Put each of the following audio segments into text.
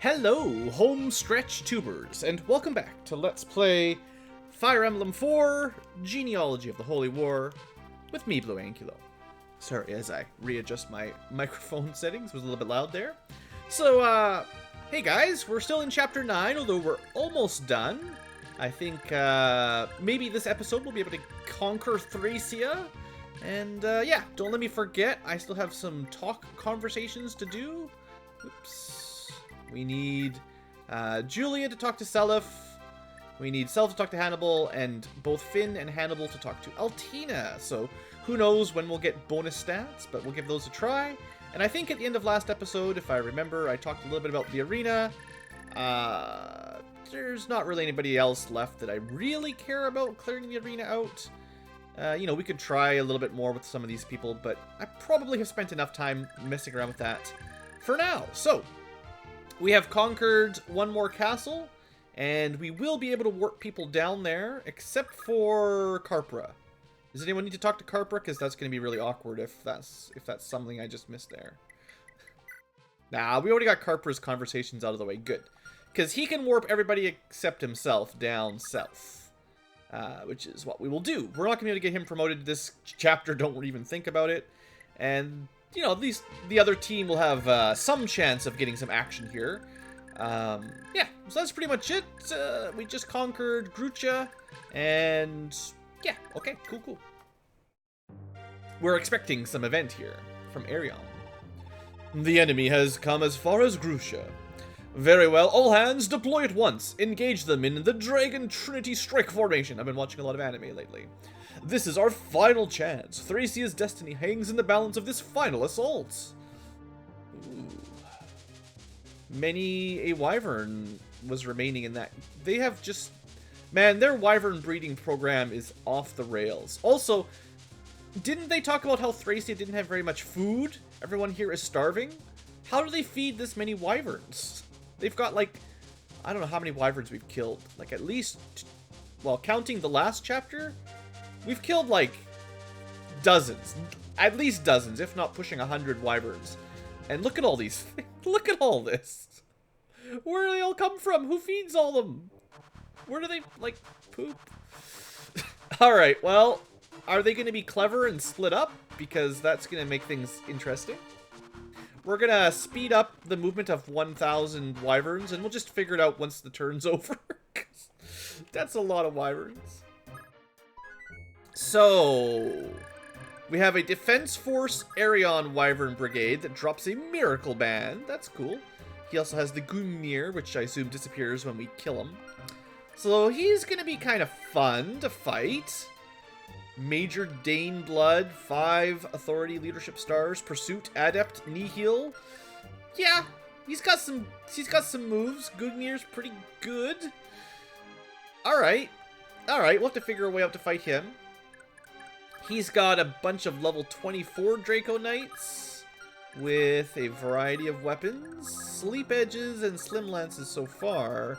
Hello, home stretch tubers, and welcome back to Let's Play Fire Emblem 4 Genealogy of the Holy War with me, BlueAnkylo. Sorry, as I readjust my microphone settings, it was a little bit loud there. So, hey guys, we're still in Chapter 9, although we're almost done. I think, maybe this episode we'll be able to conquer Thracia. And, yeah, don't let me forget, I still have some conversations to do. Oops. We need Julia to talk to Seliph. We need Seliph to talk to Hannibal, and both Finn and Hannibal to talk to Altina. So who knows when we'll get bonus stats, but we'll give those a try. And I think at the end of last episode, if I remember, I talked a little bit about the arena. There's not really anybody else left that I really care about clearing the arena out. You know, we could try a little bit more with some of these people, but I probably have spent enough time messing around with that for now. So we have conquered one more castle, and we will be able to work people down there, except for Carpra. Does anyone need to talk to Carpra? Because that's going to be really awkward if that's something I just missed there. Nah, we already got Carpra's conversations out of the way. Good. Because he can warp everybody except himself down south. Which is what we will do. We're not going to be able to get him promoted this chapter, don't even think about it. And you know, at least the other team will have some chance of getting some action here. Yeah, so that's pretty much it. We just conquered Grucha, and yeah, okay, cool. We're expecting some event here from Arion. The enemy has come as far as Grucha. Very well, all hands deploy at once. Engage them in the Dragon Trinity Strike formation. I've been watching a lot of anime lately. This is our final chance. Thracia's destiny hangs in the balance of this final assault. Ooh. Many a wyvern was remaining in that. They have just... Man, their wyvern breeding program is off the rails. Also, didn't they talk about how Thracia didn't have very much food? Everyone here is starving? How do they feed this many wyverns? They've got, like, I don't know how many wyverns we've killed. Like, at least, well, counting the last chapter, we've killed, like, dozens. At least dozens, if not pushing 100 wyverns. And look at all these things. Look at all this. Where do they all come from? Who feeds all them? Where do they, like, poop? Alright, well, are they going to be clever and split up? Because that's going to make things interesting. We're going to speed up the movement of 1,000 wyverns, and we'll just figure it out once the turn's over. That's a lot of wyverns. So, we have a Defense Force Arion Wyvern Brigade that drops a Miracle Band. That's cool. He also has the Gungnir, which I assume disappears when we kill him. So he's going to be kind of fun to fight. Major Dane Blood, 5 Authority Leadership Stars, Pursuit, Adept, Nihil. Yeah, he's got some moves. Gungnir's pretty good. Alright, we'll have to figure a way out to fight him. He's got a bunch of level 24 Draco Knights with a variety of weapons. Sleep Edges and Slim Lances so far.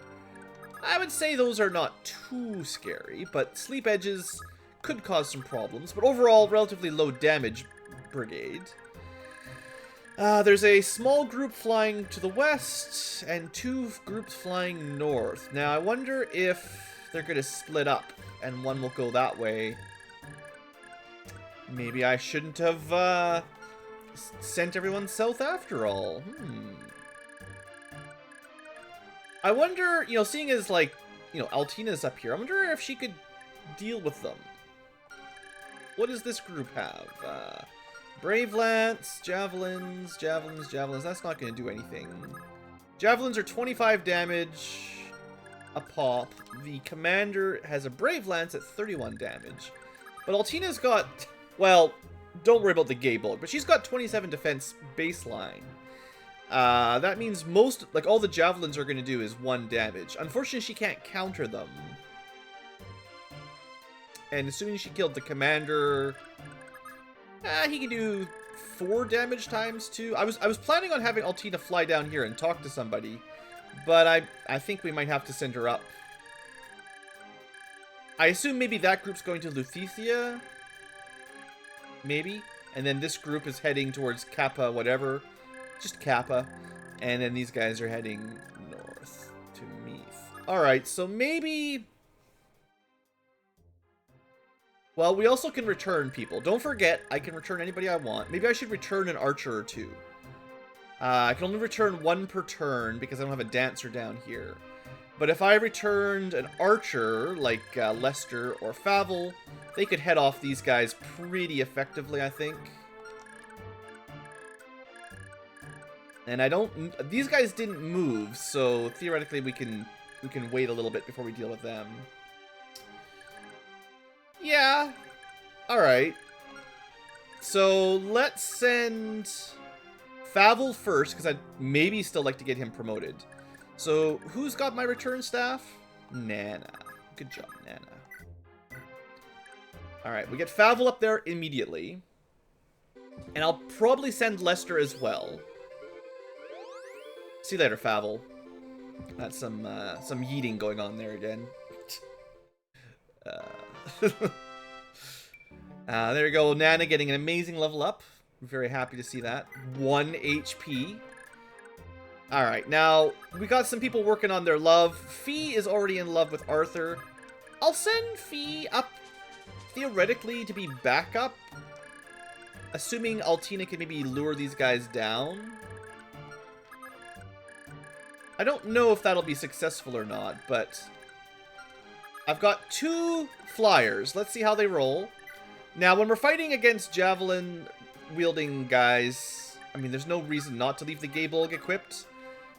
I would say those are not too scary, but Sleep Edges could cause some problems. But overall, relatively low damage brigade. There's a small group flying to the west and 2 groups flying north. Now, I wonder if they're going to split up and one will go that way. Maybe I shouldn't have sent everyone south after all. I wonder, you know, seeing as, like, you know, Altina's up here, I wonder if she could deal with them. What does this group have? Brave Lance, Javelins. That's not going to do anything. Javelins are 25 damage a pop. The Commander has a Brave Lance at 31 damage. But Altina's got... Well, don't worry about the Gay Bulk, but she's got 27 defense baseline. That means most, like, all the Javelins are going to do is 1 damage. Unfortunately, she can't counter them. And as soon as she killed the Commander, he can do 4 damage times 2. I was planning on having Altina fly down here and talk to somebody, but I think we might have to send her up. I assume maybe that group's going to Luthethia. Maybe. And then this group is heading towards Kappa whatever. Just Kappa. And then these guys are heading Alright, so maybe... Well, we also can return people. Don't forget, I can return anybody I want. Maybe I should return an archer or two. I can only return one per turn because I don't have a dancer down here. But if I returned an archer, like Lester or Favel, they could head off these guys pretty effectively, I think. And I don't... These guys didn't move, so theoretically we can wait a little bit before we deal with them. Yeah. Alright. So let's send Favel first, because I'd maybe still like to get him promoted. So who's got my return staff? Nana. Good job, Nana. Alright, we get Favel up there immediately. And I'll probably send Lester as well. See you later, Favel. That's some yeeting going on there again. There we go. Nana getting an amazing level up. I'm very happy to see that. 1 HP. Alright, now, we got some people working on their love. Fee is already in love with Arthur. I'll send Fee up, theoretically, to be backup. Assuming Altina can maybe lure these guys down. I don't know if that'll be successful or not, but... I've got 2 flyers. Let's see how they roll. Now, when we're fighting against javelin-wielding guys, I mean, there's no reason not to leave the Gaybolg equipped.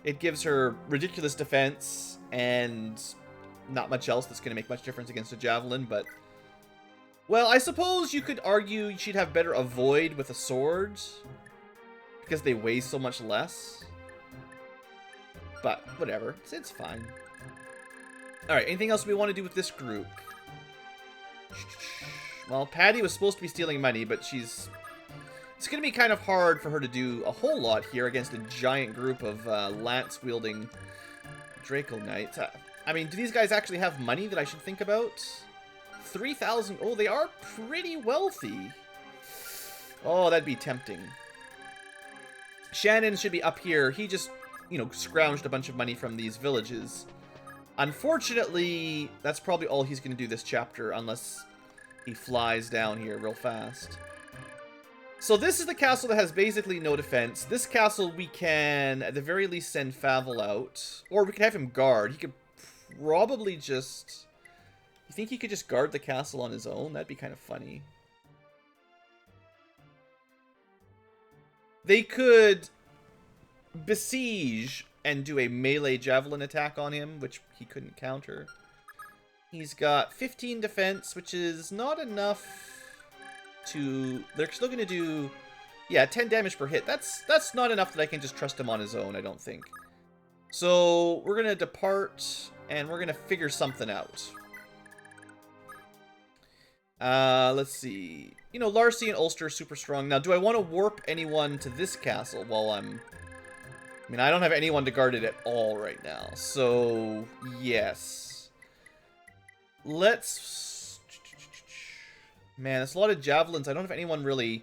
It gives her ridiculous defense, and not much else that's going to make much difference against a javelin, but... Well, I suppose you could argue she'd have better avoid with a sword, because they weigh so much less. But, whatever. It's fine. Alright, anything else we want to do with this group? Well, Patty was supposed to be stealing money, but she's... It's going to be kind of hard for her to do a whole lot here against a giant group of lance-wielding Draco Knights. I mean, do these guys actually have money that I should think about? 3,000... Oh, they are pretty wealthy. Oh, that'd be tempting. Shannon should be up here. He just, you know, scrounged a bunch of money from these villages. Unfortunately, that's probably all he's going to do this chapter, unless he flies down here real fast. So this is the castle that has basically no defense. This castle we can, at the very least, send Favel out. Or we could have him guard. He could probably just... You think he could just guard the castle on his own? That'd be kind of funny. They could besiege and do a melee javelin attack on him, which he couldn't counter. He's got 15 defense, which is not enough to... They're still going to do... Yeah, 10 damage per hit. That's not enough that I can just trust him on his own, I don't think. So, we're going to depart, and we're going to figure something out. Let's see. You know, Larcy and Ulster are super strong. Now, do I want to warp anyone to this castle while I'm... I mean, I don't have anyone to guard it at all right now. So, yes. Let's... Man, that's a lot of javelins. I don't have anyone really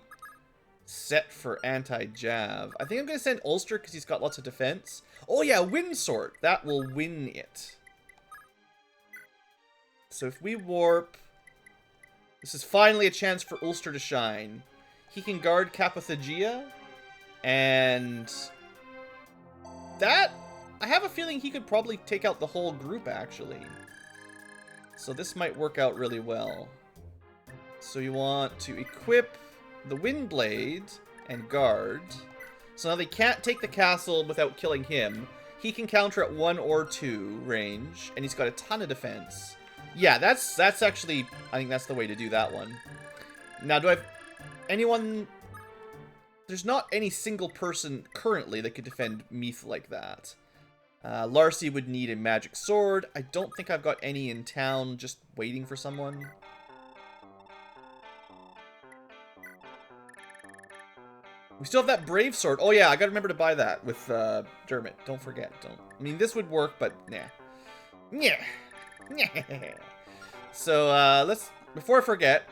set for anti-jav. I think I'm going to send Ulster because he's got lots of defense. Oh yeah, Windsword. That will win it. So if we warp... This is finally a chance for Ulster to shine. He can guard Capithagia. And... That... I have a feeling he could probably take out the whole group, actually. So this might work out really well. So you want to equip the Windblade and guard. So now they can't take the castle without killing him. He can counter at 1 or 2 range, and he's got a ton of defense. Yeah, that's actually... I think that's the way to do that one. Now, do I have anyone... There's not any single person currently that could defend Meath like that. Larcy would need a magic sword. I don't think I've got any in town, just waiting for someone. We still have that brave sword. Oh yeah, I gotta remember to buy that with Dermot. Don't forget. Don't. I mean, this would work, but nah. Yeah. So let's. Before I forget,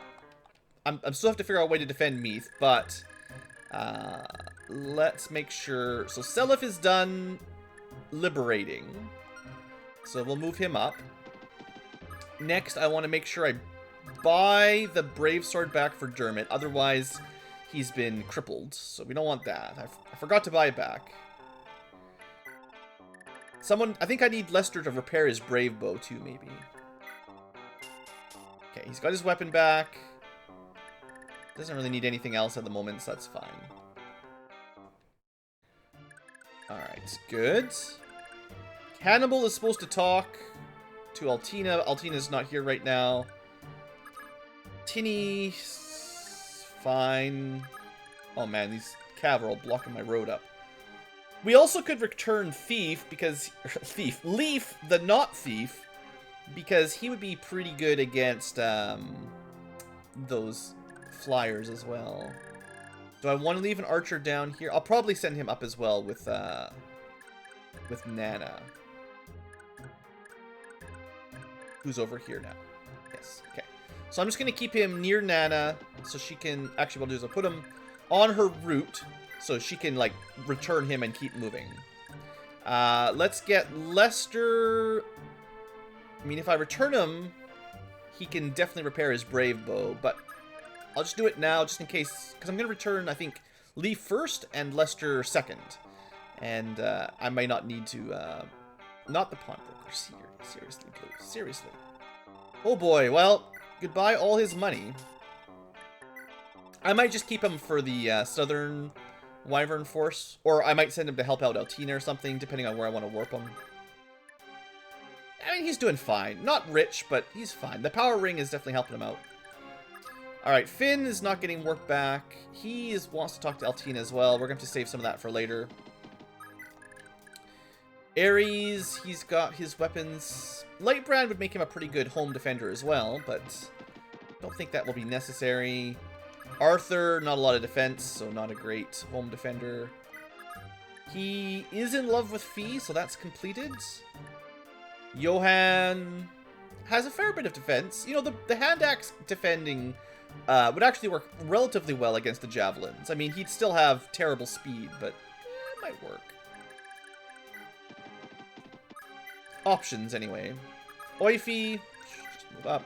I'm still have to figure out a way to defend Meath, but let's make sure. So Seliph is done liberating. So we'll move him up. Next, I want to make sure I buy the Brave Sword back for Dermot. Otherwise, he's been crippled. So we don't want that. I forgot to buy it back. I think I need Lester to repair his Brave Bow too, maybe. Okay, he's got his weapon back. Doesn't really need anything else at the moment, so that's fine. Alright, good. Hannibal is supposed to talk to Altina. Altina's not here right now. Tinny... fine. Oh man, these cav are all blocking my road up. We also could return Thief, because... Leaf, the not Thief, because he would be pretty good against those flyers as well. Do I want to leave an archer down here? I'll probably send him up as well with Nana. Who's over here now? Yes, okay. So I'm just going to keep him near Nana, so she can... Actually, what I'll do is I'll put him on her route, so she can, like, return him and keep moving. Let's get Lester... I mean, if I return him, he can definitely repair his Brave Bow, but I'll just do it now, just in case, because I'm going to return, I think, Lee first and Lester second. And I might not need to, not the pawnbroker, seriously, please, seriously. Oh boy, well, goodbye all his money. I might just keep him for the Southern Wyvern Force, or I might send him to help out Altina or something, depending on where I want to warp him. I mean, he's doing fine. Not rich, but he's fine. The power ring is definitely helping him out. Alright, Finn is not getting work back. He wants to talk to Altina as well. We're going to have to save some of that for later. Ares, he's got his weapons. Lightbrand would make him a pretty good home defender as well, but I don't think that will be necessary. Arthur, not a lot of defense, so not a great home defender. He is in love with Fee, so that's completed. Johan has a fair bit of defense. You know, the hand axe defending would actually work relatively well against the javelins. I mean, he'd still have terrible speed, but it might work. Options, anyway. Oifi, just move up.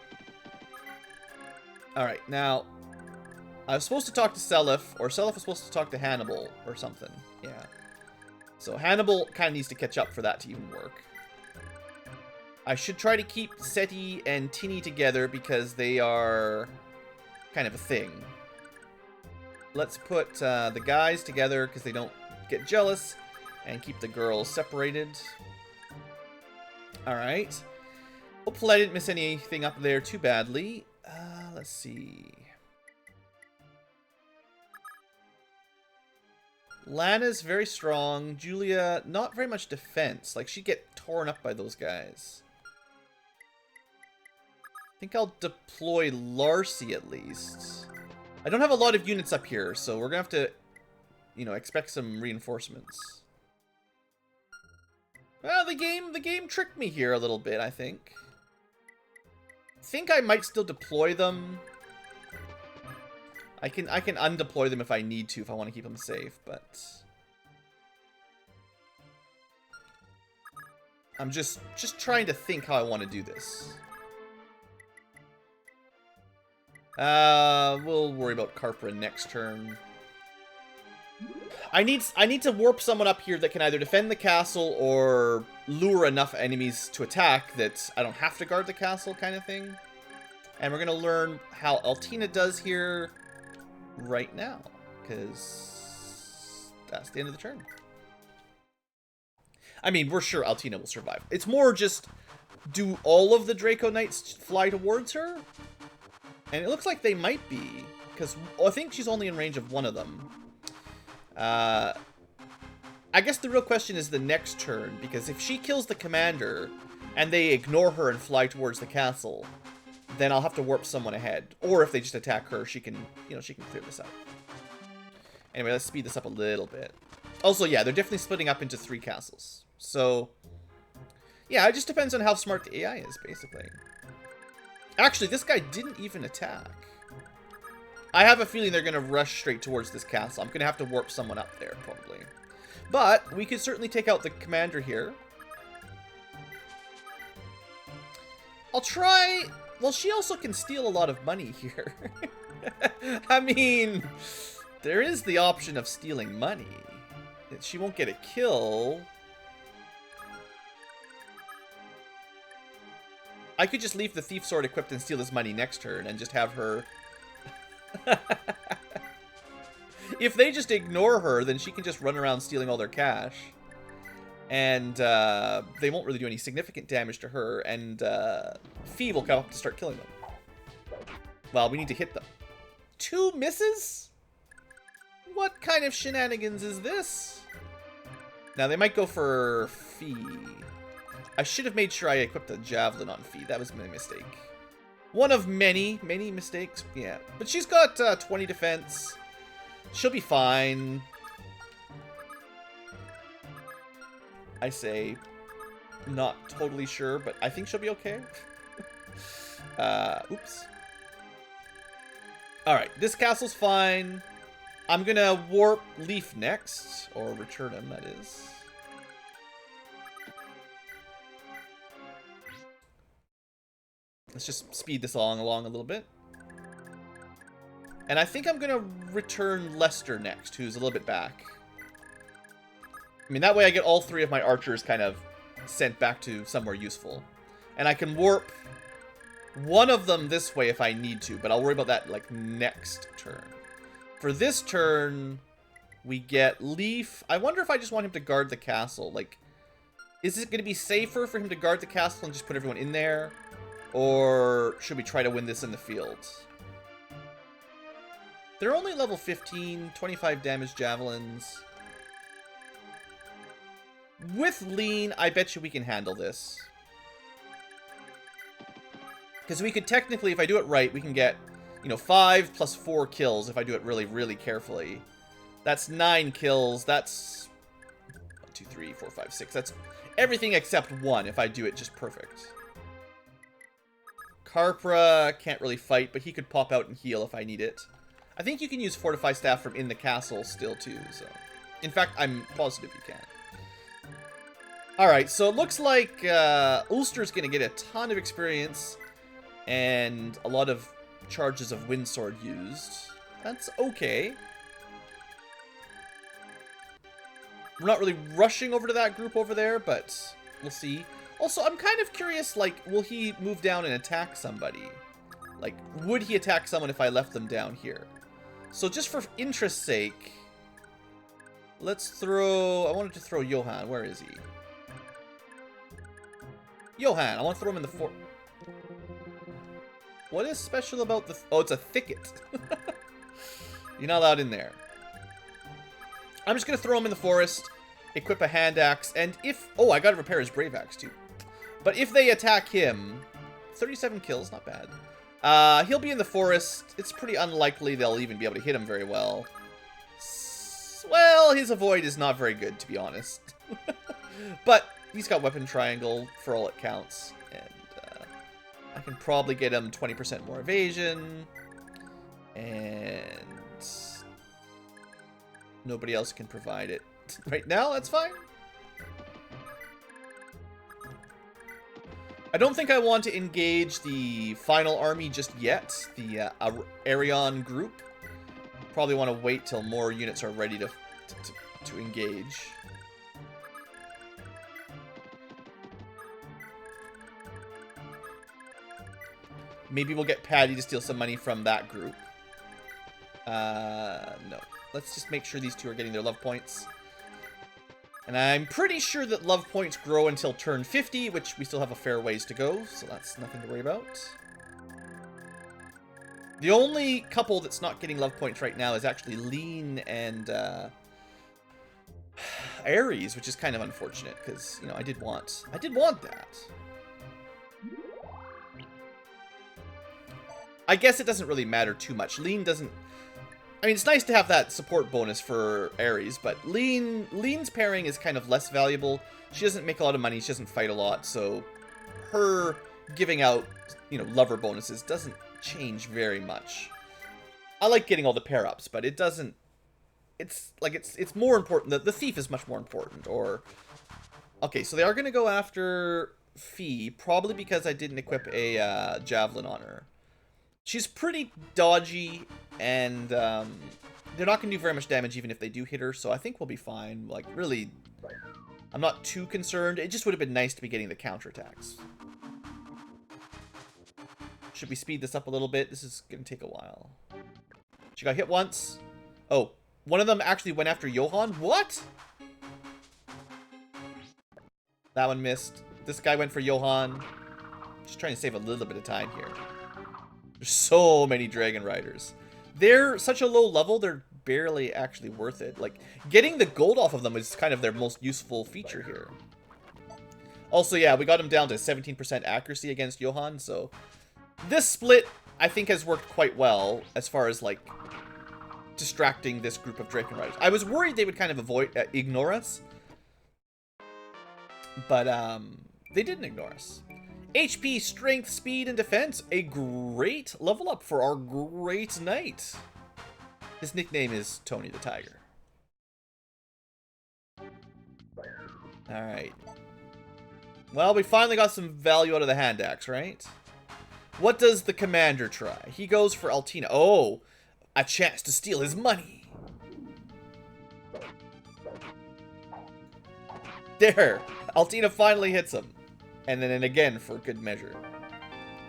Alright, now, I was supposed to talk to Seliph, or Seliph was supposed to talk to Hannibal, or something. Yeah. So Hannibal kind of needs to catch up for that to even work. I should try to keep Seti and Tinny together because they are kind of a thing. Let's put the guys together because they don't get jealous, and keep the girls separated. Alright. Hopefully I didn't miss anything up there too badly. Let's see. Lana's very strong. Julia, not very much defense. Like, she'd get torn up by those guys. I think I'll deploy Larcy at least. I don't have a lot of units up here, so we're gonna have to, you know, expect some reinforcements. Well, the game tricked me here a little bit, I think. I might still deploy them. I can undeploy them if I need to, if I want to keep them safe, but I'm just trying to think how I want to do this. We'll worry about Carpra next turn. I need to warp someone up here that can either defend the castle or lure enough enemies to attack that I don't have to guard the castle, kind of thing. And we're gonna learn how Altina does here right now, because that's the end of the turn. I mean, we're sure Altina will survive. It's more just, do all of the Draco Knights fly towards her? And it looks like they might be, because I think she's only in range of one of them. I guess the real question is the next turn, because if she kills the commander, and they ignore her and fly towards the castle, then I'll have to warp someone ahead. Or if they just attack her, she can, you know, she can clear this out. Anyway, let's speed this up a little bit. Also, yeah, they're definitely splitting up into 3 castles. So, yeah, it just depends on how smart the AI is, basically. Actually, this guy didn't even attack. I have a feeling they're going to rush straight towards this castle. I'm going to have to warp someone up there, probably. But we could certainly take out the commander here. I'll try... Well, she also can steal a lot of money here. I mean, there is the option of stealing money. She won't get a kill. I could just leave the Thief Sword equipped and steal his money next turn and just have her... If they just ignore her, then she can just run around stealing all their cash. And they won't really do any significant damage to her, and Fee will come up to start killing them. Well, we need to hit them. 2 misses? What kind of shenanigans is this? Now, they might go for Fee. I should have made sure I equipped a Javelin on Fee. That was my mistake. One of many mistakes. Yeah. But she's got 20 defense. She'll be fine. I say, not totally sure, but I think she'll be okay. Oops. Alright, this castle's fine. I'm gonna warp Leaf next, or return him, that is. Let's just speed this along a little bit. And I think I'm gonna return Lester next, who's a little bit back. I mean, that way I get all 3 of my archers kind of sent back to somewhere useful. And I can warp one of them this way if I need to, but I'll worry about that, like, next turn. For this turn, we get Leaf. I wonder if I just want him to guard the castle. Like, is it going to be safer for him to guard the castle and just put everyone in there? Or should we try to win this in the field? They're only level 15, 25 damage javelins. With Lean, I bet you we can handle this. Because we could technically, if I do it right, we can get, you know, 5 plus 4 kills if I do it really, really carefully. That's 9 kills. That's 1, 2, 3, 4, 5, 6. That's everything except 1 if I do it just perfect. Carpra can't really fight, but he could pop out and heal if I need it. I think you can use Fortify Staff from in the castle still, too. So, in fact, I'm positive you can. Alright, so it looks like Ulster's going to get a ton of experience and a lot of charges of Windsword used. That's okay. We're not really rushing over to that group over there, but we'll see. Also, I'm kind of curious, like, will he move down and attack somebody? Like, would he attack someone if I left them down here? So just for interest's sake, let's throw... I wanted to throw Johan. Where is he? Johan, I want to throw him in the fort. What is special about the... Oh, it's a thicket. You're not allowed in there. I'm just going to throw him in the forest, equip a hand axe, and if... Oh, I got to repair his brave axe, too. But if they attack him... 37 kills, not bad. He'll be in the forest. It's pretty unlikely they'll even be able to hit him very well. Well, his avoid is not very good, to be honest. But he's got weapon triangle for all it counts. And I can probably get him 20% more evasion. And nobody else can provide it right now. That's fine. I don't think I want to engage the final army just yet. The Arion group. Probably want to wait till more units are ready to engage. Maybe we'll get Patty to steal some money from that group. No. Let's just make sure these two are getting their love points. And I'm pretty sure that love points grow until turn 50, which we still have a fair ways to go, so that's nothing to worry about. The only couple that's not getting love points right now is actually Lean and Ares, which is kind of unfortunate, because, you know, I did want that. I guess it doesn't really matter too much. Lean doesn't... I mean, it's nice to have that support bonus for Ares, but Lean's pairing is kind of less valuable. She doesn't make a lot of money, she doesn't fight a lot, so her giving out, you know, lover bonuses doesn't change very much. I like getting all the pair-ups, but it doesn't... It's, like, it's more important. The thief is much more important, or... Okay, so they are going to go after Fee, probably because I didn't equip a javelin on her. She's pretty dodgy, and they're not going to do very much damage even if they do hit her, so I think we'll be fine. Like, really, I'm not too concerned. It just would have been nice to be getting the counterattacks. Should we speed this up a little bit? This is going to take a while. She got hit once. Oh, one of them actually went after Johann? What? That one missed. This guy went for Johann. Just trying to save a little bit of time here. There's so many Dragon Riders. They're such a low level, they're barely actually worth it. Like, getting the gold off of them is kind of their most useful feature here. Also, yeah, we got him down to 17% accuracy against Johann, so... This split, I think, has worked quite well as far as, like, distracting this group of Dragon Riders. I was worried they would kind of ignore us. But, they didn't ignore us. HP, Strength, Speed, and Defense. A great level up for our great knight. His nickname is Tony the Tiger. Alright. Well, we finally got some value out of the hand axe, right? What does the commander try? He goes for Altina. Oh, a chance to steal his money. There. Altina finally hits him. And then again for good measure.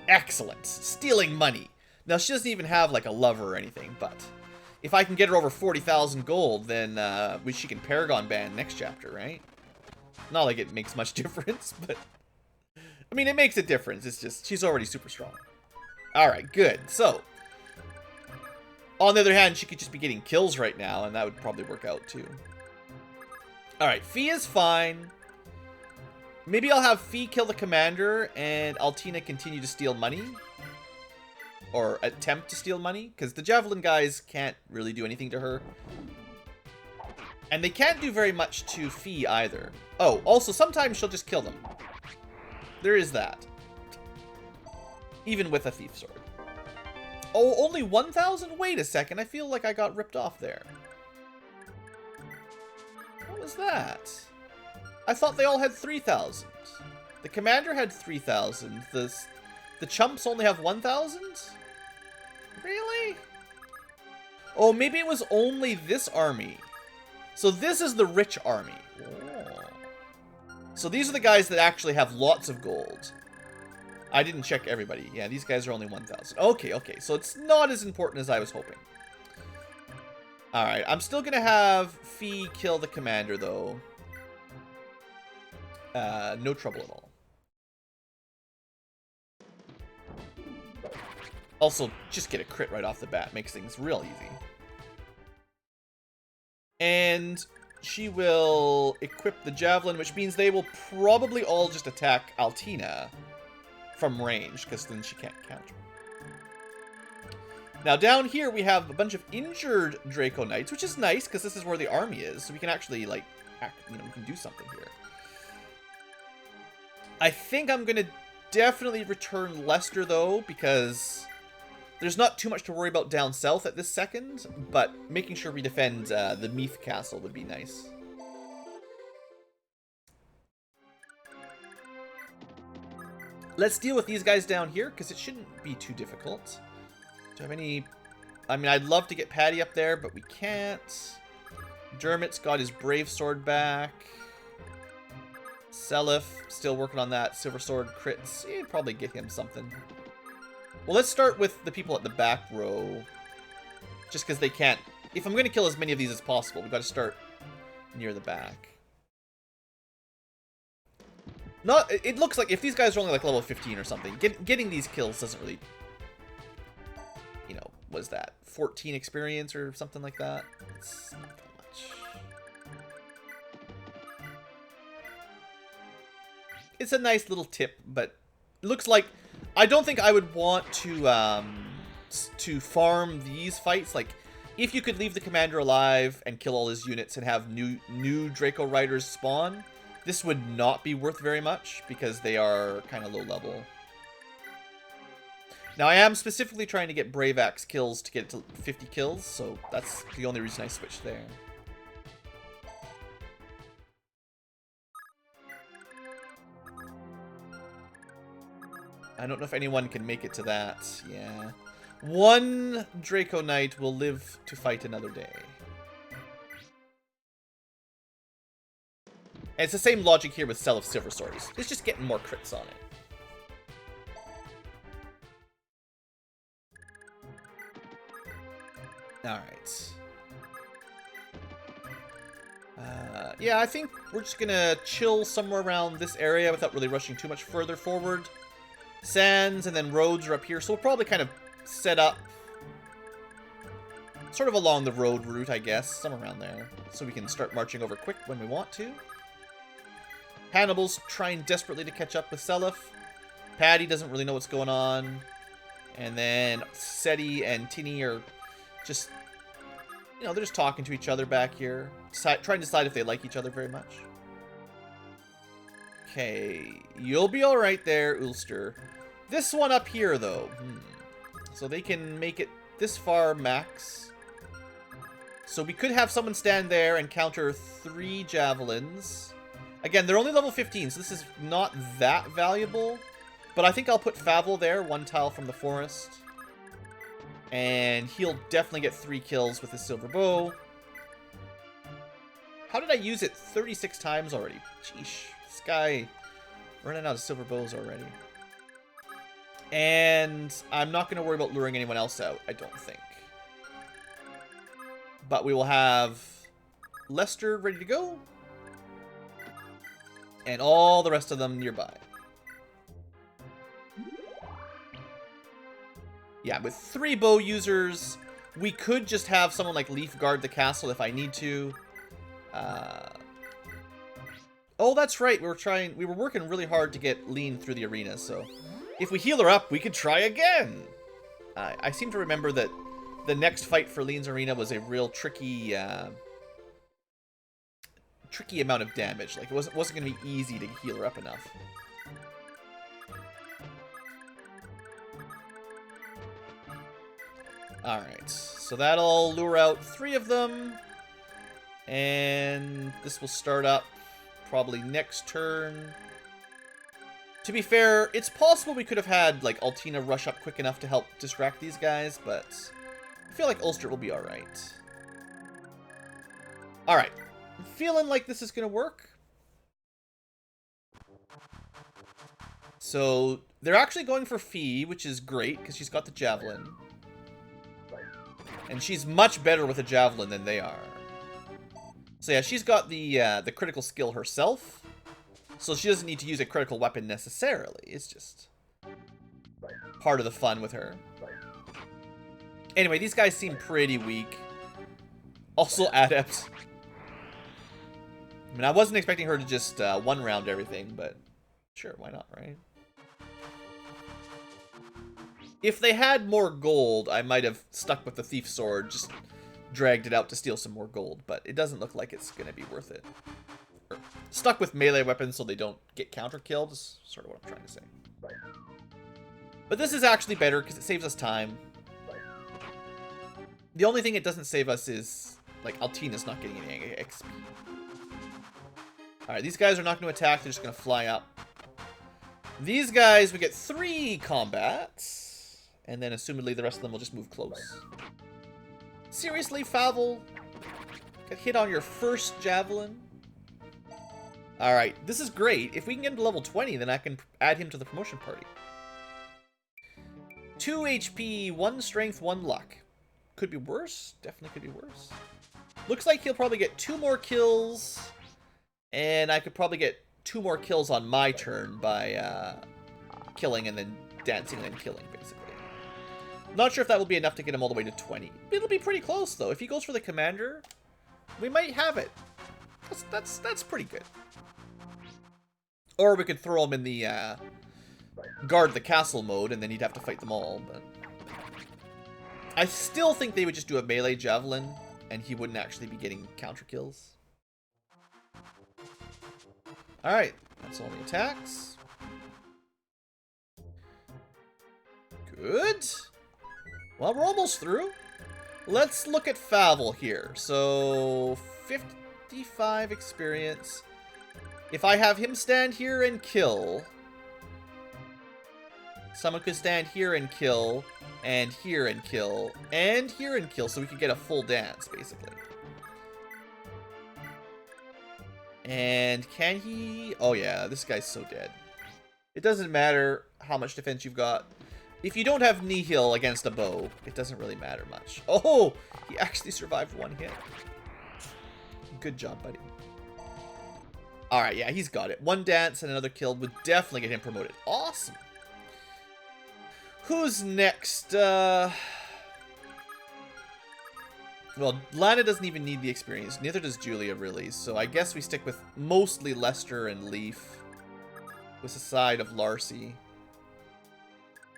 Excellent. Stealing money. Now, she doesn't even have, like, a lover or anything, but if I can get her over 40,000 gold, then she can Paragon ban next chapter, right? Not like it makes much difference, but... I mean, it makes a difference. It's just, she's already super strong. Alright, good. So, on the other hand, she could just be getting kills right now, and that would probably work out, too. Alright, Fee is fine. Maybe I'll have Fee kill the commander, and Altina continue to steal money. Or attempt to steal money, because the Javelin guys can't really do anything to her. And they can't do very much to Fee either. Oh, also, sometimes she'll just kill them. There is that. Even with a thief sword. Oh, only 1,000? Wait a second, I feel like I got ripped off there. What was that? I thought they all had 3,000. The commander had 3,000. The chumps only have 1,000? Really? Oh, maybe it was only this army. So this is the rich army. Oh. So these are the guys that actually have lots of gold. I didn't check everybody. Yeah, these guys are only 1,000. Okay, okay. So it's not as important as I was hoping. Alright, I'm still going to have Fee kill the commander, though. No trouble at all. Also, just get a crit right off the bat. Makes things real easy. And she will equip the javelin, which means they will probably all just attack Altina from range, because then she can't counter. Now down here we have a bunch of injured Draco Knights, which is nice, because this is where the army is, so we can actually, like, we can do something here. I think I'm going to definitely return Lester, though, because there's not too much to worry about down south at this second, but making sure we defend the Meath Castle would be nice. Let's deal with these guys down here, because it shouldn't be too difficult. Do I have any... I mean, I'd love to get Patty up there, but we can't. Dermot's got his Brave Sword back. Seliph, still working on that. Silver Sword crits. You'd probably get him something. Well, let's start with the people at the back row. Just because they can't... If I'm going to kill as many of these as possible, we've got to start near the back. Not... It looks like if these guys are only like level 15 or something, getting these kills doesn't really... You know, was that 14 experience or something like that? It's not that much. It's a nice little tip, but it looks like... I don't think I would want to farm these fights. Like, if you could leave the commander alive and kill all his units and have new Draco Riders spawn, this would not be worth very much because they are kind of low level. Now, I am specifically trying to get Brave Axe kills to get it to 50 kills, so that's the only reason I switched there. I don't know if anyone can make it to that. Yeah. One Draco Knight will live to fight another day. And it's the same logic here with Cell of Silver Swords. It's just getting more crits on it. Alright. Yeah, I think we're just gonna chill somewhere around this area without really rushing too much further forward. Sands and then roads are up here, so we'll probably kind of set up sort of along the road route, I guess, somewhere around there, so we can start marching over quick when we want to. Hannibal's trying desperately to catch up with Seliph. Patty doesn't really know what's going on. And then Seti and Tini are just, you know, they're just talking to each other back here. Trying to decide if they like each other very much. Okay, you'll be alright there, Ulster. This one up here, though. So they can make it this far max. So we could have someone stand there and counter 3 javelins. Again, they're only level 15, so this is not that valuable. But I think I'll put Favel there, 1 tile from the forest. And he'll definitely get 3 kills with his silver bow. How did I use it 36 times already? Sheesh. This guy running out of silver bows already. And I'm not going to worry about luring anyone else out, I don't think. But we will have Lester ready to go. And all the rest of them nearby. Yeah, with 3 bow users, we could just have someone like Leaf guard the castle if I need to. Oh, that's right. We were working really hard to get Lean through the arena, so if we heal her up, we could try again. I seem to remember that the next fight for Lean's arena was a real tricky amount of damage. Like, it wasn't going to be easy to heal her up enough. Alright, so that'll lure out 3 of them. And this will start up probably next turn. To be fair, it's possible we could have had, like, Altina rush up quick enough to help distract these guys, but I feel like Ulster will be alright. Alright, I'm feeling like this is going to work. So, they're actually going for Fee, which is great, because she's got the Javelin. And she's much better with a Javelin than they are. So yeah, she's got the critical skill herself. So she doesn't need to use a critical weapon necessarily. It's just part of the fun with her. Anyway, these guys seem pretty weak. Also adept. I mean, I wasn't expecting her to just one-round everything, but sure, why not, right? If they had more gold, I might have stuck with the Thief Sword, just dragged it out to steal some more gold, but it doesn't look like it's going to be worth it. Or stuck with melee weapons so they don't get counter-killed is sort of what I'm trying to say. But this is actually better because it saves us time. The only thing it doesn't save us is, like, Altina's not getting any XP. Alright, these guys are not going to attack, they're just going to fly up. These guys, we get 3 combats. And then, assumedly, the rest of them will just move close. Seriously, Favel? Got hit on your first Javelin? Alright, this is great. If we can get him to level 20, then I can add him to the promotion party. 2 HP, 1 strength, 1 luck. Could be worse. Definitely could be worse. Looks like he'll probably get 2 more kills. And I could probably get 2 more kills on my turn by killing and then dancing and then killing, basically. Not sure if that will be enough to get him all the way to 20. It'll be pretty close, though. If he goes for the commander, we might have it. That's pretty good. Or we could throw him in the guard the castle mode, and then he'd have to fight them all. But I still think they would just do a melee javelin, and he wouldn't actually be getting counter kills. Alright, that's all the attacks. Good. Well, we're almost through. Let's look at Favel here. So, 55 experience. If I have him stand here and kill, Someone could stand here and kill, and here and kill, and here and kill, so we could get a full dance, basically. And can he... Oh yeah, this guy's so dead. It doesn't matter how much defense you've got. If you don't have Nihil against a bow, it doesn't really matter much. Oh! He actually survived one hit. Good job, buddy. Alright, yeah, he's got it. One dance and another kill would definitely get him promoted. Awesome. Who's next? Well, Lana doesn't even need the experience. Neither does Julia, really. So I guess we stick with mostly Lester and Leaf. With the side of Larcy.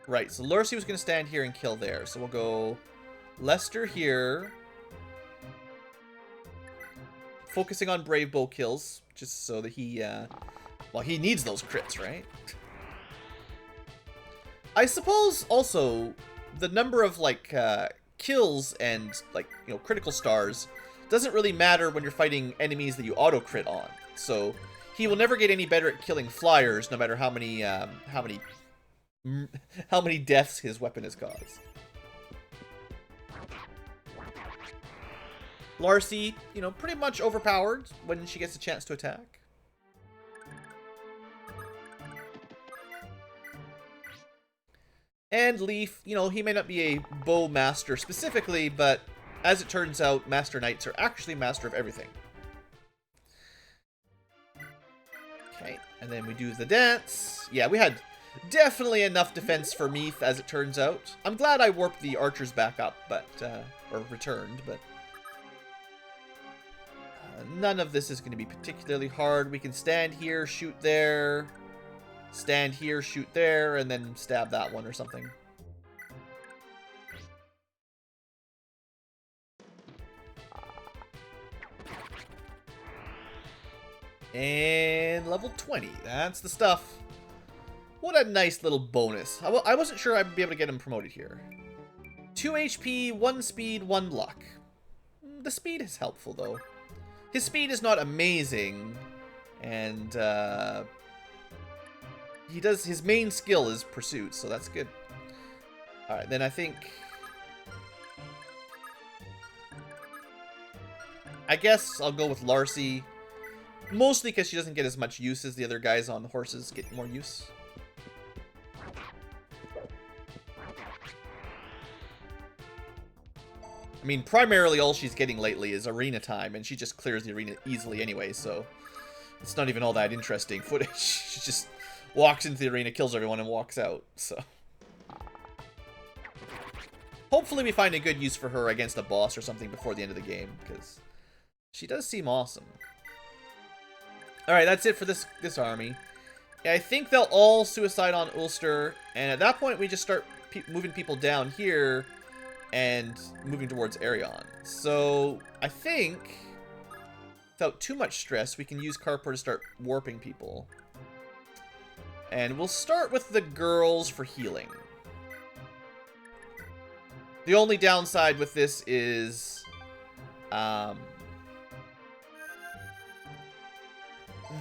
Right, so Larcy was going to stand here and kill there. So we'll go Lester here. Focusing on Brave Bow kills. Just so that he, well, he needs those crits, right? I suppose, also, the number of, like, kills and, like, you know, critical stars doesn't really matter when you're fighting enemies that you auto-crit on. So, he will never get any better at killing flyers, no matter how many deaths his weapon has caused. Larcy, you know, pretty much overpowered when she gets a chance to attack. And Leaf, you know, he may not be a bow master specifically, but as it turns out, Master Knights are actually master of everything. Okay, and then we do the dance. Yeah, we had definitely enough defense for Meath, as it turns out. I'm glad I warped the archers back up, but, or returned, but... none of this is going to be particularly hard. We can stand here, shoot there, stand here, shoot there, and then stab that one or something. And level 20. That's the stuff. What a nice little bonus. I wasn't sure I'd be able to get him promoted here. 2 HP, 1 speed, 1 luck. The speed is helpful, though. His speed is not amazing, and his main skill is pursuit, so that's good. Alright, then I guess I'll go with Larcy, mostly because she doesn't get as much use as the other guys on horses get more use. I mean, primarily all she's getting lately is arena time, and she just clears the arena easily anyway, so it's not even all that interesting footage. She just walks into the arena, kills everyone, and walks out, so. Hopefully we find a good use for her against a boss or something before the end of the game, because she does seem awesome. Alright, that's it for this army. Yeah, I think they'll all suicide on Ulster, and at that point we just start moving people down here and moving towards Arion. So, I think, without too much stress, we can use Carpor to start warping people. And we'll start with the girls for healing. The only downside with this is,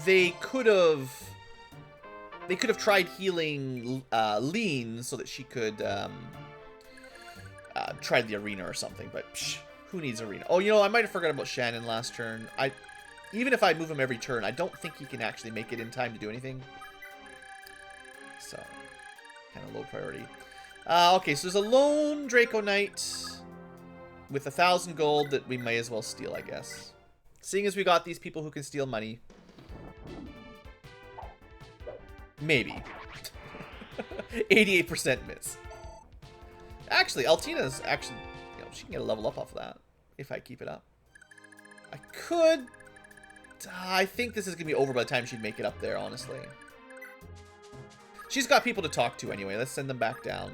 they could have tried healing Lean so that she could try the arena or something, but psh, who needs arena? Oh, you know, I might have forgot about Shannon last turn. Even if I move him every turn, I don't think he can actually make it in time to do anything. So, kind of low priority. Okay, so there's a lone Draco Knight with 1,000 gold that we may as well steal, I guess. Seeing as we got these people who can steal money. Maybe. 88% miss. Actually, Altina's actually, you know, she can get a level up off of that if I keep it up. I could. I think this is going to be over by the time she'd make it up there, honestly. She's got people to talk to anyway. Let's send them back down.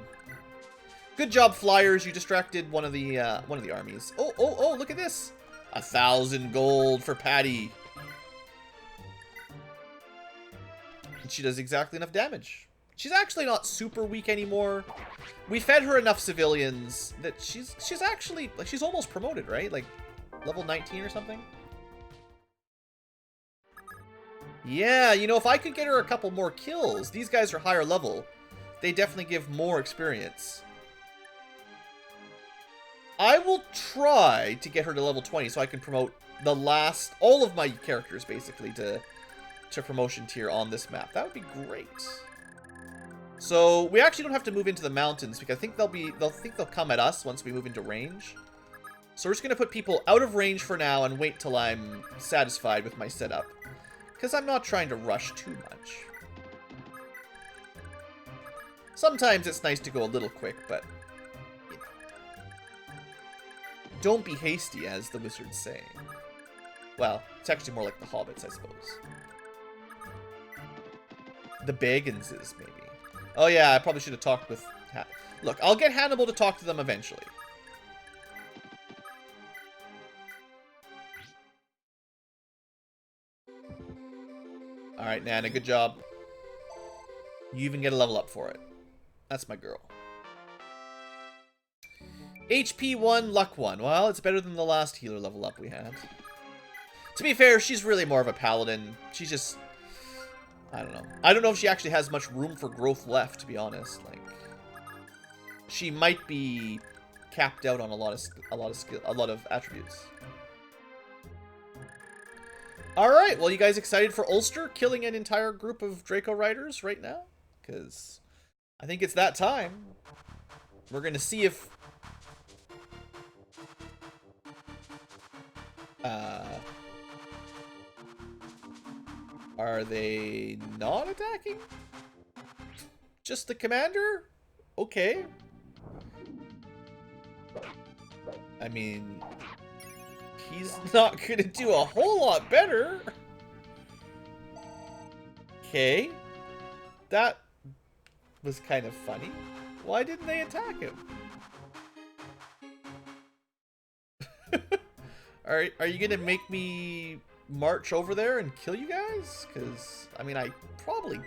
Good job, Flyers. You distracted one of the armies. Oh, look at this. 1,000 gold for Patty. And she does exactly enough damage. She's actually not super weak anymore. We fed her enough civilians that she's actually, like, she's almost promoted, right? Like, level 19 or something? Yeah, you know, if I could get her a couple more kills, these guys are higher level. they definitely give more experience. I will try to get her to level 20 so I can promote all of my characters, basically, to promotion tier on this map. That would be great. So, we actually don't have to move into the mountains, because I think they'll come at us once we move into range. So we're just going to put people out of range for now and wait till I'm satisfied with my setup. Because I'm not trying to rush too much. Sometimes it's nice to go a little quick, but you know. Don't be hasty, as the wizards say. Well, it's actually more like the hobbits, I suppose. The Bagginses, maybe. Oh yeah, I probably should have talked with... Look, I'll get Hannibal to talk to them eventually. Alright, Nana, good job. You even get a level up for it. That's my girl. HP 1, Luck 1. Well, it's better than the last healer level up we had. To be fair, she's really more of a paladin. She's just... I don't know. I don't know if she actually has much room for growth left, to be honest. Like, she might be capped out on a lot of attributes. Alright, well, you guys excited for Ulster killing an entire group of Draco Riders right now? Because I think it's that time. We're going to see if... are they not attacking? Just the commander? Okay. I mean... he's not gonna do a whole lot better. Okay. That was kind of funny. Why didn't they attack him? Are you gonna make me march over there and kill you guys? Because, I mean, I probably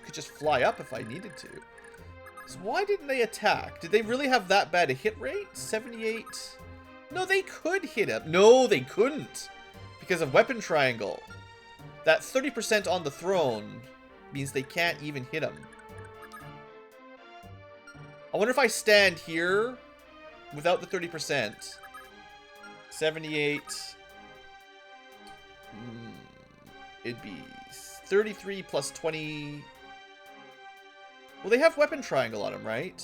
could just fly up if I needed to. So why didn't they attack? Did they really have that bad a hit rate? 78... No, they could hit him. No, they couldn't. Because of weapon triangle. That 30% on the throne means they can't even hit him. I wonder if I stand here without the 30%. 78. It'd be 33 plus 20. Well, they have weapon triangle on him, right?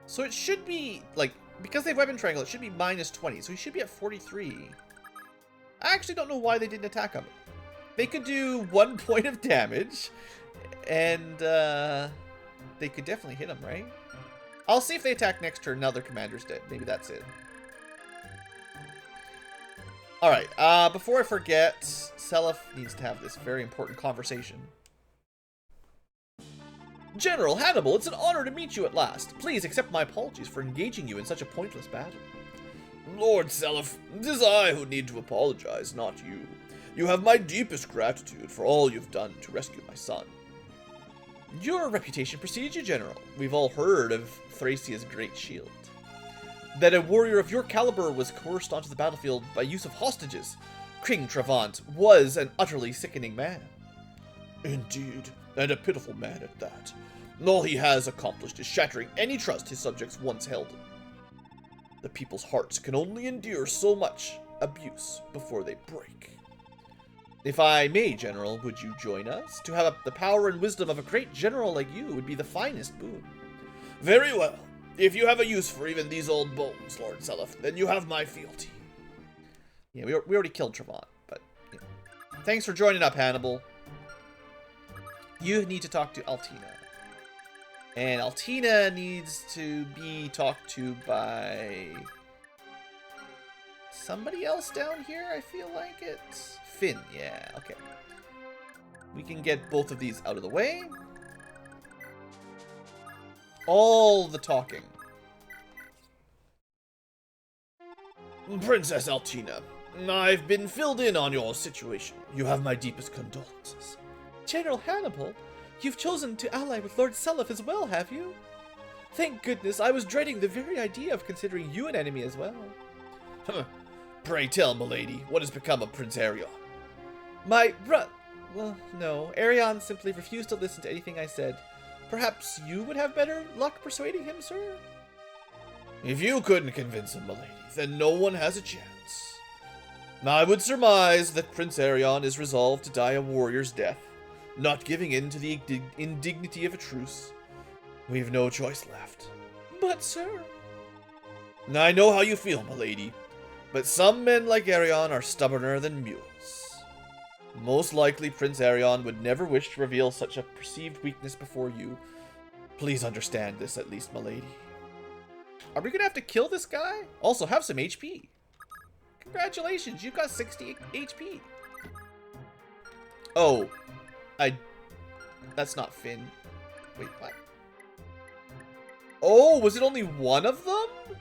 So it should be, like... because they have weapon triangle, it should be minus 20, so he should be at 43. I actually don't know why they didn't attack him. They could do 1 point of damage, and they could definitely hit him, right? I'll see if they attack next turn now their commander's dead. Maybe that's it. Alright, before I forget, Seliph needs to have this very important conversation. General Hannibal, it's an honor to meet you at last. Please accept my apologies for engaging you in such a pointless battle. Lord Seliph, it is I who need to apologize, not you. You have my deepest gratitude for all you've done to rescue my son. Your reputation precedes you, General. We've all heard of Thracia's great shield. That a warrior of your caliber was coerced onto the battlefield by use of hostages. King Travant was an utterly sickening man. Indeed, and a pitiful man at that. All he has accomplished is shattering any trust his subjects once held him. The people's hearts can only endure so much abuse before they break. If I may, General, would you join us? To have the power and wisdom of a great general like you would be the finest boon. Very well. If you have a use for even these old bones, Lord Seliph, then you have my fealty. Yeah, we already killed Travant, but, you know. Thanks for joining up, Hannibal. You need to talk to Altina. And Altina needs to be talked to by... somebody else down here, I feel like it. Finn, yeah, okay. We can get both of these out of the way. All the talking. Princess Altina, I've been filled in on your situation. You have my deepest condolences. General Hannibal, you've chosen to ally with Lord Seliph as well, have you? Thank goodness, I was dreading the very idea of considering you an enemy as well. Pray tell, milady, what has become of Prince Arion? Well, no. Arion simply refused to listen to anything I said. Perhaps you would have better luck persuading him, sir? If you couldn't convince him, milady, then no one has a chance. I would surmise that Prince Arion is resolved to die a warrior's death, not giving in to the indignity of a truce. We've no choice left. But, sir... I know how you feel, milady, but some men like Arion are stubborner than mules. Most likely, Prince Arion would never wish to reveal such a perceived weakness before you. Please understand this, at least, milady. Are we gonna have to kill this guy? Also, have some HP. Congratulations, you've got 60 HP. Oh, that's not Finn. Wait, what? Oh, was it only one of them?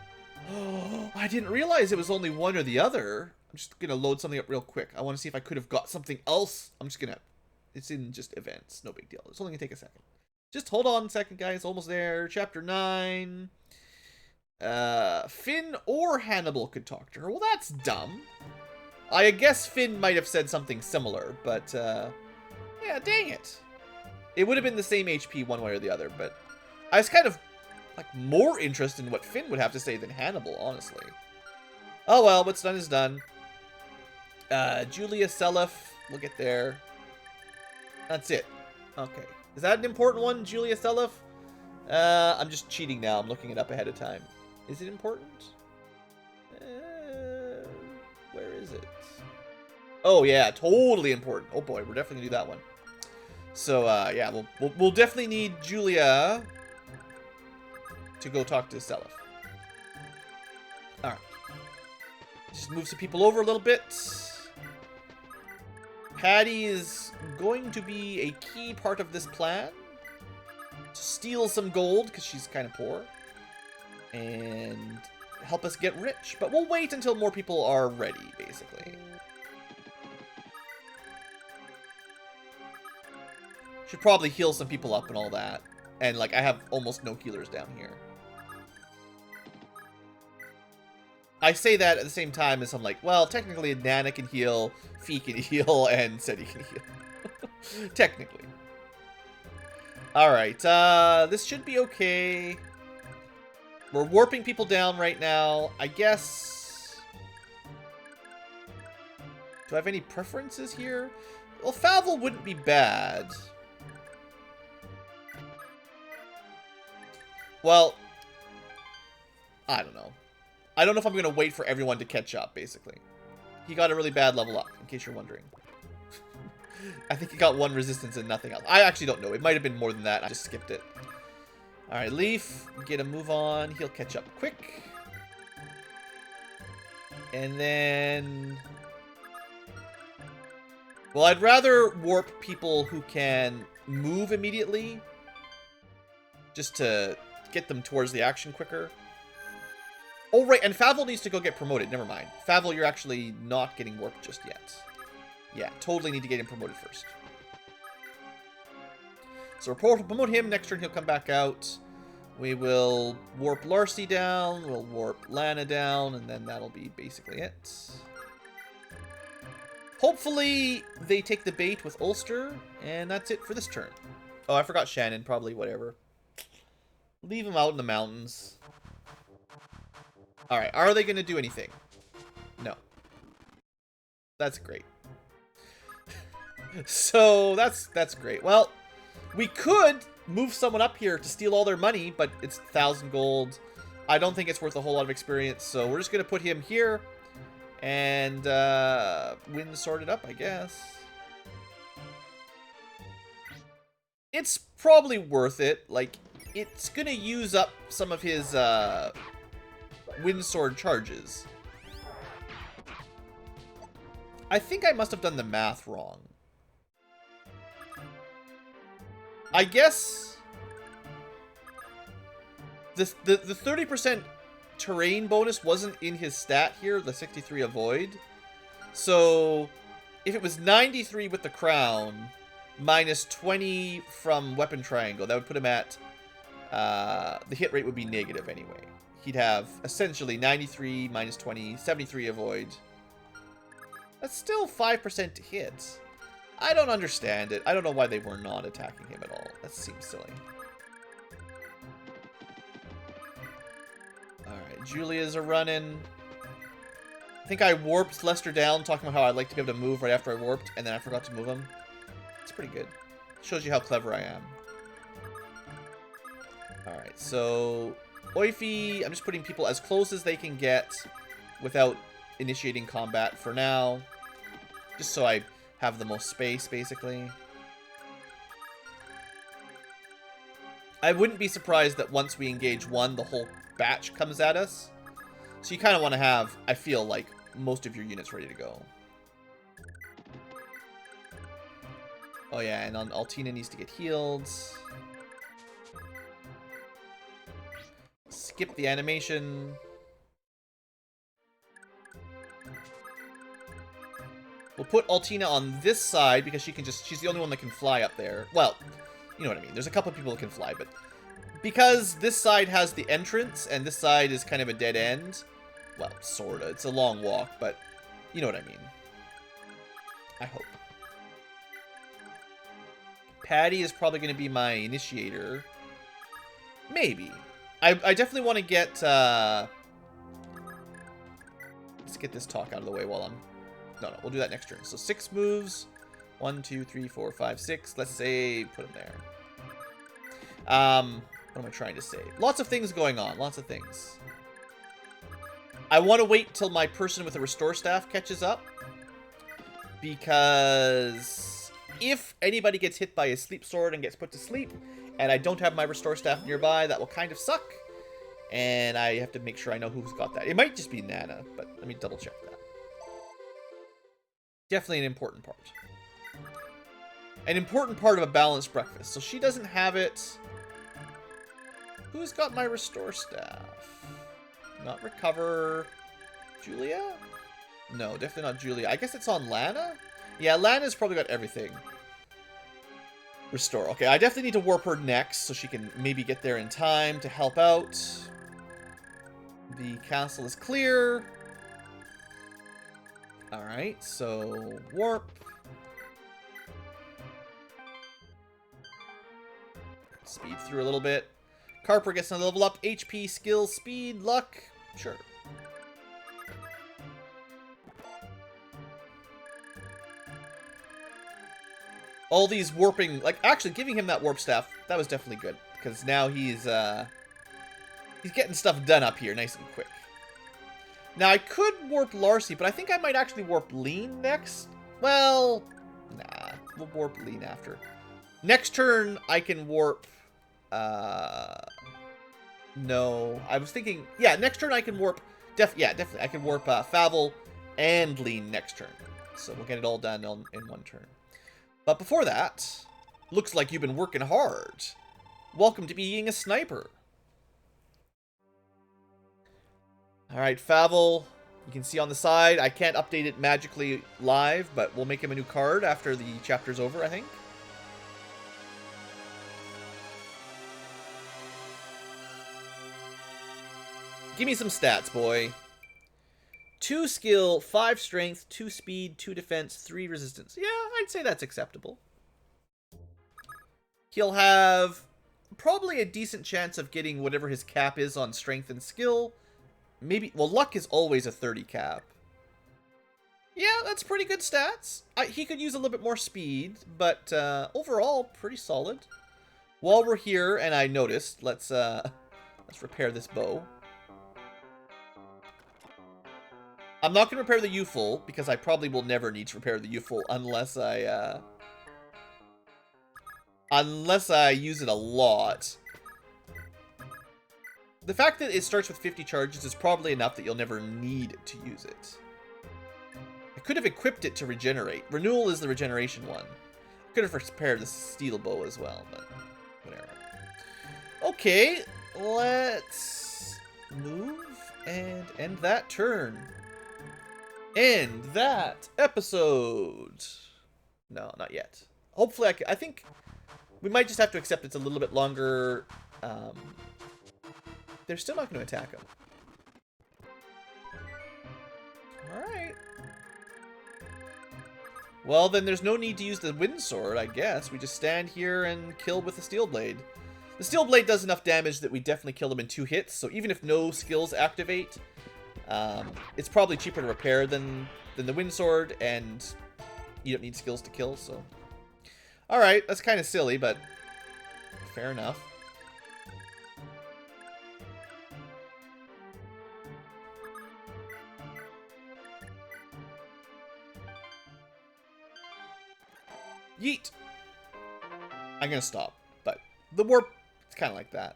Oh, I didn't realize it was only one or the other. I'm just gonna load something up real quick. I want to see if I could have got something else. I'm just gonna... It's in just events. No big deal. It's only gonna take a second. Just hold on a second, guys. Almost there. Chapter 9. Finn or Hannibal could talk to her. Well, that's dumb. I guess Finn might have said something similar, but, yeah, dang it. It would have been the same HP one way or the other, but I was kind of, like, more interested in what Finn would have to say than Hannibal, honestly. Oh, well, what's done is done. Julia Selef, we'll get there. That's it. Okay. Is that an important one, Julia Selef? I'm just cheating now. I'm looking it up ahead of time. Is it important? Where is it? Oh, yeah, totally important. Oh, boy, we're definitely going to do that one. So, yeah, we'll definitely need Julia to go talk to Selef. Alright. Just move some people over a little bit. Patty is going to be a key part of this plan. To steal some gold, because she's kind of poor. And help us get rich. But we'll wait until more people are ready, basically. Should probably heal some people up and all that. And, like, I have almost no healers down here. I say that at the same time as I'm like, well, technically Nana can heal, Fee can heal, and Seti can heal. Technically. Alright, this should be okay. We're warping people down right now. I guess... Do I have any preferences here? Well, Favel wouldn't be bad. Well, I don't know. I don't know if I'm going to wait for everyone to catch up, basically. He got a really bad level up, in case you're wondering. I think he got one resistance and nothing else. I actually don't know. It might have been more than that. I just skipped it. Alright, Leaf, get a move on. He'll catch up quick. And then... Well, I'd rather warp people who can move immediately. Just to get them towards the action quicker. Oh, right, and Favel needs to go get promoted. Never mind. Favel, you're actually not getting warped just yet. Yeah, totally need to get him promoted first. So we'll promote him. Next turn, he'll come back out. We will warp Larcy down. We'll warp Lana down, and then that'll be basically it. Hopefully, they take the bait with Ulster, and that's it for this turn. Oh, I forgot Shannon. Probably whatever. Leave him out in the mountains. Alright, are they going to do anything? No. That's great. So, that's great. Well, we could move someone up here to steal all their money, but it's 1,000 gold. I don't think it's worth a whole lot of experience, so we're just going to put him here and win sorted up, I guess. It's probably worth it. Like, it's going to use up some of his... Windsword charges. I think I must have done the math wrong. I guess the 30% terrain bonus wasn't in his stat here, the 63 avoid. So if it was 93 with the crown minus 20 from weapon triangle, that would put him at the hit rate would be negative anyway. He'd have, essentially, 93 minus 20, 73 avoid. That's still 5% to hit. I don't understand it. I don't know why they were not attacking him at all. That seems silly. Alright, Julia's a running. I think I warped Lester down, talking about how I'd like to be able to move right after I warped, and then I forgot to move him. It's pretty good. Shows you how clever I am. Alright, so... Oifi, I'm just putting people as close as they can get without initiating combat for now. Just so I have the most space, basically. I wouldn't be surprised that once we engage one, the whole batch comes at us. So you kind of want to have, I feel like, most of your units ready to go. Oh yeah, and Altina needs to get healed. Skip the animation. We'll put Altina on this side because she's the only one that can fly up there. Well, you know what I mean. There's a couple of people that can fly, but because this side has the entrance and this side is kind of a dead end, well, sorta. It's a long walk, but you know what I mean. I hope. Patty is probably going to be my initiator. Maybe. I definitely want to get... let's get this talk out of the way while I'm... No, we'll do that next turn. So 6 moves. 1, 2, 3, 4, 5, 6. Let's say put them there. What am I trying to say? Lots of things going on. Lots of things. I want to wait till my person with the restore staff catches up. Because if anybody gets hit by a sleep sword and gets put to sleep, and I don't have my restore staff nearby, that will kind of suck. And I have to make sure I know who's got that. It might just be Nana, but let me double check that. Definitely an important part. An important part of a balanced breakfast. So she doesn't have it. Who's got my restore staff? Not recover. Julia? No, definitely not Julia. I guess it's on Lana? Yeah, Lana's probably got everything. Restore. Okay, I definitely need to warp her next so she can maybe get there in time to help out. The castle is clear. Alright, so warp. Speed through a little bit. Carper gets another level up. HP, skill, speed, luck. Sure. All these warping... Like, actually, giving him that warp staff, that was definitely good. Because now he's getting stuff done up here nice and quick. Now, I could warp Larcy, but I think I might actually warp Lean next. Well, nah. We'll warp Lean after. Next turn, I can warp... No. I was thinking... Yeah, next turn I can warp... Yeah, definitely. I can warp Favel and Lean next turn. So we'll get it all done in one turn. But before that, looks like you've been working hard. Welcome to being a sniper. Alright, Favel, you can see on the side. I can't update it magically live, but we'll make him a new card after the chapter's over, I think. Give me some stats, boy. 2 skill, 5 strength, 2 speed, 2 defense, 3 resistance. Yeah, I'd say that's acceptable. He'll have probably a decent chance of getting whatever his cap is on strength and skill. Maybe, well, luck is always a 30 cap. Yeah, that's pretty good stats. He could use a little bit more speed, but overall, pretty solid. While we're here, and I noticed, let's repair this bow. I'm not going to repair the U-Full, because I probably will never need to repair the U-Full unless I use it a lot. The fact that it starts with 50 charges is probably enough that you'll never need to use it. I could have equipped it to regenerate. Renewal is the regeneration one. I could have repaired the steel bow as well, but whatever. Okay, let's move and end that turn. End that episode. No, not yet. Hopefully I think we might just have to accept it's a little bit longer. They're still not going to attack him. Alright. Well, then there's no need to use the wind sword, I guess. We just stand here and kill with the steel blade. The Steel Blade does enough damage that we definitely kill him in 2 hits, so even if no skills activate, it's probably cheaper to repair than the Wind Sword, and you don't need skills to kill, so... Alright, that's kind of silly, but fair enough. Yeet! I'm gonna stop, but the warp, it's kind of like that.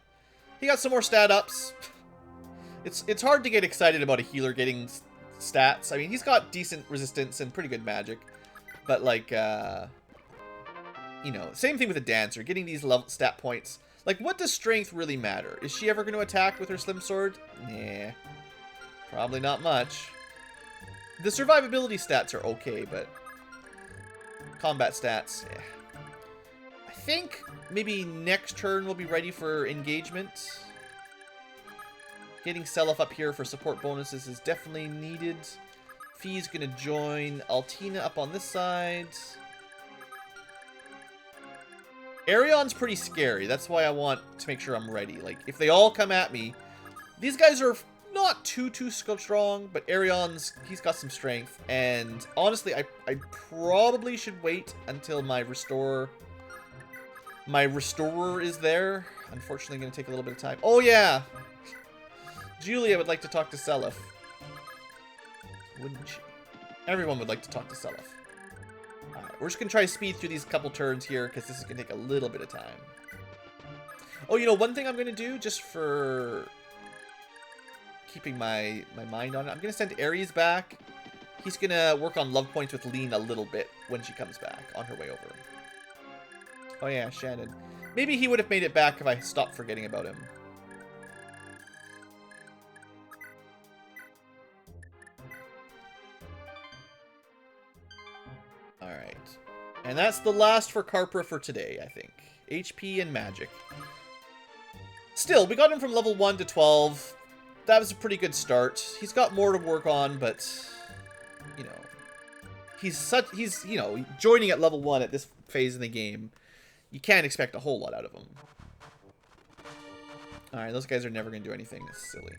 He got some more stat ups. It's hard to get excited about a healer getting stats. I mean, he's got decent resistance and pretty good magic, but like, you know, same thing with a dancer. Getting these level stat points. Like, what does strength really matter? Is she ever going to attack with her slim sword? Nah, probably not much. The survivability stats are okay, but combat stats, yeah. I think maybe next turn we'll be ready for engagement. Getting Seliph up here for support bonuses is definitely needed. Fee's gonna join Altina up on this side. Arion's pretty scary. That's why I want to make sure I'm ready. Like, if they all come at me, these guys are not too strong, but Arion's, he's got some strength. And honestly, I probably should wait until my restorer is there. Unfortunately, going to take a little bit of time. Oh, yeah. Julia would like to talk to Seliph. Wouldn't she? Everyone would like to talk to Seliph. Alright, we're just going to try to speed through these couple turns here, because this is going to take a little bit of time. Oh, you know, one thing I'm going to do, just for keeping my mind on it, I'm going to send Ares back. He's going to work on love points with Lean a little bit when she comes back on her way over. Oh, yeah, Shannon. Maybe he would have made it back if I stopped forgetting about him. Alright. And that's the last for Carpra for today, I think. HP and magic. Still, we got him from level 1 to 12. That was a pretty good start. He's got more to work on, but, you know, he's, you know, joining at level 1 at this phase in the game. You can't expect a whole lot out of him. Alright, those guys are never going to do anything. It's silly.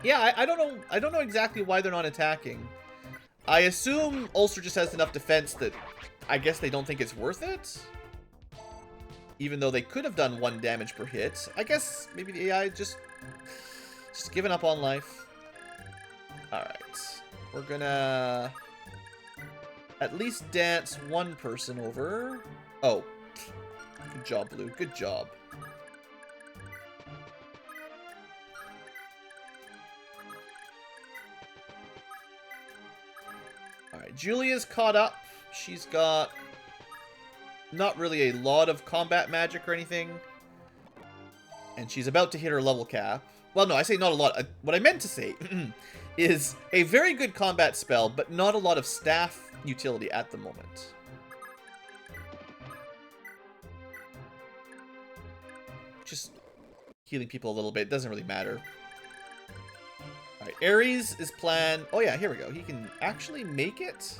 Yeah, I don't know. I don't know exactly why they're not attacking. I assume Ulster just has enough defense that I guess they don't think it's worth it. Even though they could have done 1 damage per hit. I guess maybe the AI just giving up on life. Alright. We're gonna at least dance 1 person over. Oh. Good job, Blue. Good job. Alright, Julia's caught up. She's got not really a lot of combat magic or anything. And she's about to hit her level cap. Well, no, I say not a lot. What I meant to say is a very good combat spell, but not a lot of staff utility at the moment. Just healing people a little bit. Doesn't really matter. Alright, Ares is planned. Oh yeah, here we go. He can actually make it.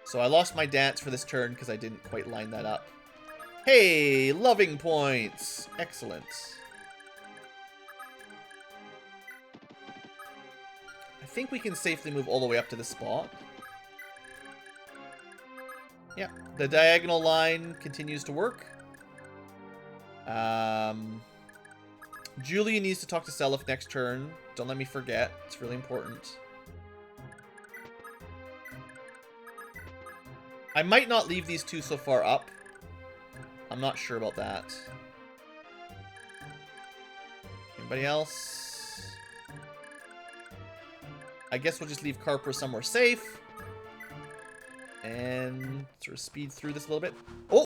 So I lost my dance for this turn because I didn't quite line that up. Hey, loving points. Excellent. I think we can safely move all the way up to the spot. Yeah, the diagonal line continues to work. Julia needs to talk to Seliph next turn. Don't let me forget. It's really important. I might not leave these 2 so far up. I'm not sure about that. Anybody else? I guess we'll just leave Carpra somewhere safe. And sort of speed through this a little bit. Oh!